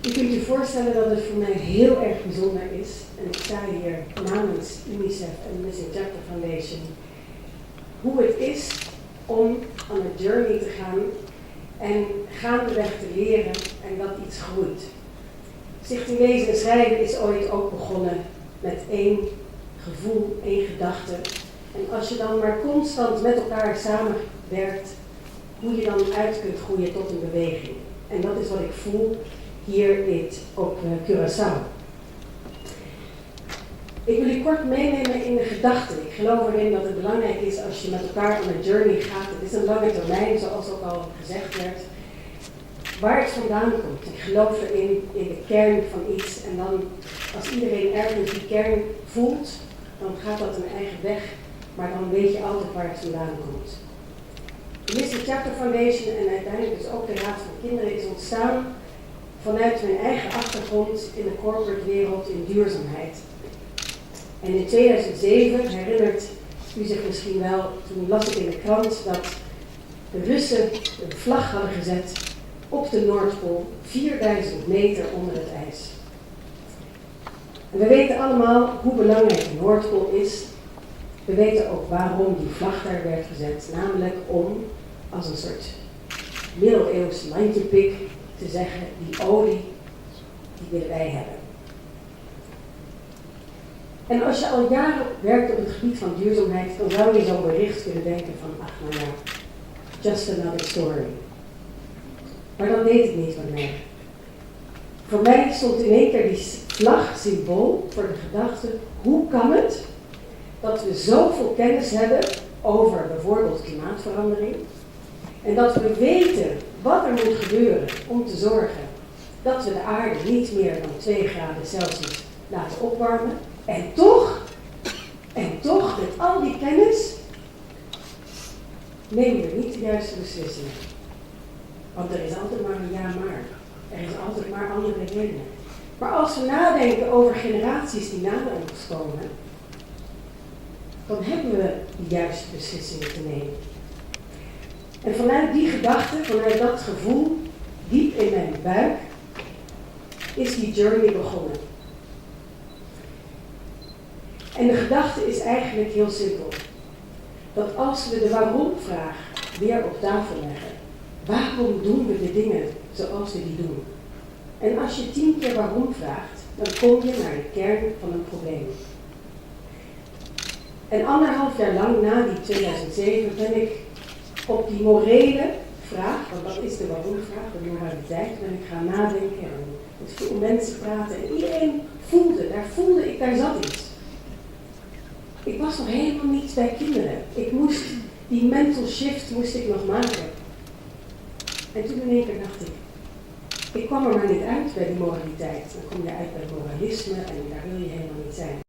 Je kunt je voorstellen dat het voor mij heel erg bijzonder is, en ik sta hier namens UNICEF en Missing Chapter Foundation, hoe het is om on een journey te gaan en gaandeweg te leren en dat iets groeit. Stichting Lezen en Schrijven is ooit ook begonnen met één gevoel, één gedachte. En als je dan maar constant met elkaar samenwerkt, hoe je dan uit kunt groeien tot een beweging. En dat is wat ik voel hier op Curaçao. Ik wil je kort meenemen in de gedachten. Ik geloof erin dat het belangrijk is als je met elkaar op een journey gaat. Het is een lange termijn, zoals ook al gezegd werd. Waar het vandaan komt. Ik geloof erin, in de kern van iets. En dan, als iedereen ergens die kern voelt, dan gaat dat een eigen weg. Maar dan weet je altijd waar het vandaan komt. De Missing Chapter Foundation en uiteindelijk dus ook de Raad van Kinderen is ontstaan vanuit mijn eigen achtergrond in de corporate wereld in duurzaamheid. En in 2007 herinnert u zich misschien wel, toen las ik in de krant dat de Russen een vlag hadden gezet op de Noordpool 4000 meter onder het ijs. En we weten allemaal hoe belangrijk de Noordpool is. We weten ook waarom die vlag daar werd gezet, namelijk om als een soort middeleeuws landjepik te zeggen, die olie, die willen wij hebben. En als je al jaren werkt op het gebied van duurzaamheid, dan zou je zo'n bericht kunnen denken van, ach nou ja, just another story. Maar dat deed het niet van mij. Voor mij stond in één keer die vlag symbool voor de gedachte, hoe kan het dat we zoveel kennis hebben over bijvoorbeeld klimaatverandering en dat we weten wat er moet gebeuren om te zorgen dat we de aarde niet meer dan 2 graden Celsius laten opwarmen en toch met al die kennis nemen we niet de juiste beslissingen. Want er is altijd maar een ja maar. Er is altijd maar andere redenen. Maar als we nadenken over generaties die na ons komen, dan hebben we de juiste beslissingen te nemen. En vanuit die gedachte, vanuit dat gevoel, diep in mijn buik, is die journey begonnen. En de gedachte is eigenlijk heel simpel. Dat als we de waarom-vraag weer op tafel leggen, waarom doen we de dingen zoals we die doen? En als je 10 keer waarom vraagt, dan kom je naar de kern van een probleem. En 1,5 jaar lang na die 2007 ben ik op die morele vraag, want dat is de waarom-vraag, de moraliteit, ben ik gaan nadenken en met veel mensen praten. En iedereen voelde, daar zat iets. Ik was nog helemaal niet bij kinderen. Die mental shift moest ik nog maken. En toen in één keer dacht ik kwam er maar niet uit bij die moraliteit. Dan kom je uit bij moralisme en daar wil je helemaal niet zijn.